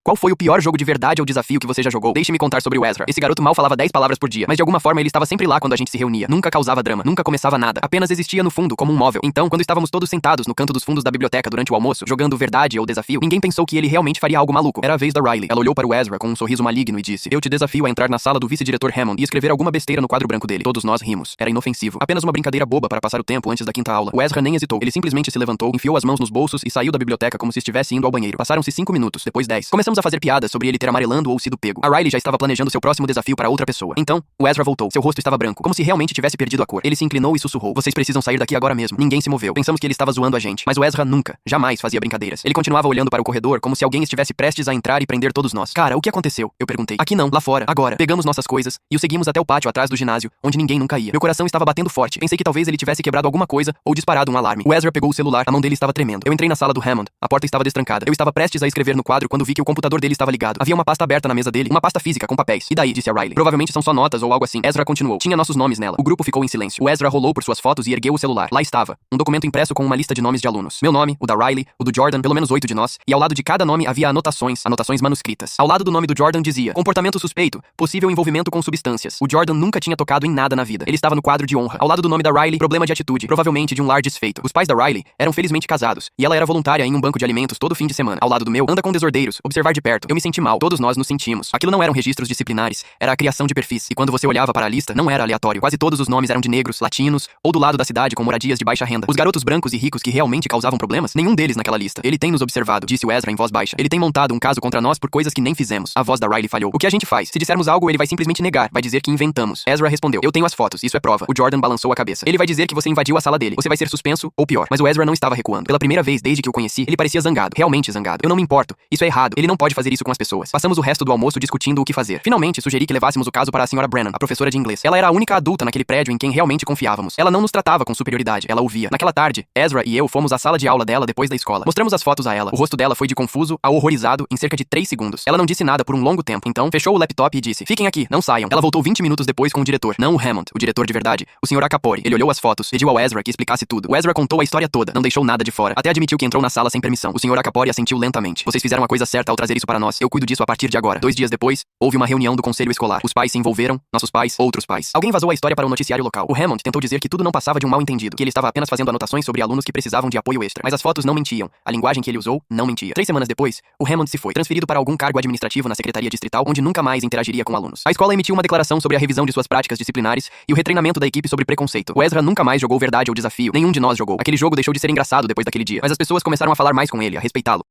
Qual foi o pior jogo de verdade ou desafio que você já jogou? Deixe-me contar sobre o Ezra. Esse garoto mal falava 10 palavras por dia, mas de alguma forma ele estava sempre lá quando a gente se reunia. Nunca causava drama, nunca começava nada, apenas existia no fundo, como um móvel. Então, quando estávamos todos sentados no canto dos fundos da biblioteca durante o almoço, jogando verdade ou desafio, ninguém pensou que ele realmente faria algo maluco. Era a vez da Riley. Ela olhou para o Ezra com um sorriso maligno e disse: "Eu te desafio a entrar na sala do vice-diretor Hammond e escrever alguma besteira no quadro branco dele." Todos nós rimos. Era inofensivo. Apenas uma brincadeira boba para passar o tempo antes da quinta aula. O Ezra nem hesitou. Ele simplesmente se levantou, enfiou as mãos nos bolsos e saiu da biblioteca como se estivesse indo ao banheiro. Passaram-se 5 minutos, depois 10. Começamos a fazer piadas sobre ele ter amarelando ou sido pego. A Riley já estava planejando seu próximo desafio para outra pessoa. Então, o Ezra voltou. Seu rosto estava branco, como se realmente tivesse perdido a cor. Ele se inclinou e sussurrou: "Vocês precisam sair daqui agora mesmo." Ninguém se moveu. Pensamos que ele estava zoando a gente, mas o Ezra nunca, jamais fazia brincadeiras. Ele continuava olhando para o corredor como se alguém estivesse prestes a entrar e prender todos nós. "Cara, o que aconteceu?" eu perguntei. "Aqui não, lá fora, agora." Pegamos nossas coisas e o seguimos até o pátio atrás do ginásio, onde ninguém nunca ia. Meu coração estava batendo forte. Pensei que talvez ele tivesse quebrado alguma coisa ou disparado um alarme. O Ezra pegou o celular, a mão dele estava tremendo. Eu entrei na sala do Hammond. A porta estava destrancada. Eu estava prestes a escrever no quadro quando vi que o computador dele estava ligado. Havia uma pasta aberta na mesa dele, uma pasta física com papéis. "E daí?" disse a Riley. "Provavelmente são só notas ou algo assim." Ezra continuou. "Tinha nossos nomes nela." O grupo ficou em silêncio. O Ezra rolou por suas fotos e ergueu o celular. Lá estava, um documento impresso com uma lista de nomes de alunos. Meu nome, o da Riley, o do Jordan, pelo menos 8 de nós, e ao lado de cada nome havia anotações manuscritas. Ao lado do nome do Jordan dizia: "Comportamento suspeito, possível envolvimento com substâncias." O Jordan nunca tinha tocado em nada na vida. Ele estava no quadro de honra. Ao lado do nome da Riley, problema de atitude, provavelmente de um lar desfeito. Os pais da Riley eram felizmente casados, e ela era voluntária em um banco de alimentos todo fim de semana. Ao lado do meu, anda com desordeiros, observar de perto. Eu me senti mal. Todos nós nos sentimos. Aquilo não eram registros disciplinares, era a criação de perfis. E quando você olhava para a lista, não era aleatório. Quase todos os nomes eram de negros, latinos, ou do lado da cidade com moradias de baixa renda. Os garotos brancos e ricos que realmente causavam problemas, nenhum deles naquela lista. "Ele tem nos observado", disse o Ezra em voz baixa. "Ele tem montado um caso contra nós por coisas que nem fizemos." A voz da Riley falhou. "O que a gente faz? Se dissermos algo, ele vai simplesmente negar, vai dizer que inventamos." Ezra respondeu: "Eu tenho as fotos, isso é prova." O Jordan balançou a cabeça. "Ele vai dizer que você invadiu a sala dele. Você vai ser suspenso, ou pior." Mas o Ezra não estava recuando. Pela primeira vez desde que o conheci, ele parecia zangado, realmente zangado. "Eu não me importo. Isso é errado. Ele não pode fazer isso com as pessoas." Passamos o resto do almoço discutindo o que fazer. Finalmente, sugeri que levássemos o caso para a Sra. Brennan, a professora de inglês. Ela era a única adulta naquele prédio em quem realmente confiávamos. Ela não nos tratava com superioridade, ela ouvia. Naquela tarde, Ezra e eu fomos à sala de aula dela depois da escola. Mostramos as fotos a ela. O rosto dela foi de confuso a horrorizado em cerca de 3 segundos. Ela não disse nada por um longo tempo, então fechou o laptop e disse: "Fiquem aqui, não saiam." Ela voltou 20 minutos depois com o diretor, não o Hammond, o diretor de verdade, o Sr. Acapori. Ele olhou as fotos, pediu ao Ezra que explicasse tudo. O Ezra contou a história toda, não deixou nada de fora. Até admitiu que entrou na sala sem permissão. O Sr. Acapori assentiu lentamente. "Vocês fizeram a coisa certa ao trazer isso para nós. Eu cuido disso a partir de agora." 2 dias depois, houve uma reunião do conselho escolar. Os pais se envolveram, nossos pais, outros pais. Alguém vazou a história para o noticiário local. O Hammond tentou dizer que tudo não passava de um mal-entendido, que ele estava apenas fazendo anotações sobre alunos que precisavam de apoio extra. Mas as fotos não mentiam. A linguagem que ele usou não mentia. 3 semanas depois, o Hammond se foi, transferido para algum cargo administrativo na secretaria distrital, onde nunca mais interagiria com alunos. A escola emitiu uma declaração sobre a revisão de suas práticas disciplinares e o retreinamento da equipe sobre preconceito. O Ezra nunca mais jogou verdade ou desafio. Nenhum de nós jogou. Aquele jogo deixou de ser engraçado depois daquele dia, mas as pessoas começaram a falar mais com ele, a respeitá-lo.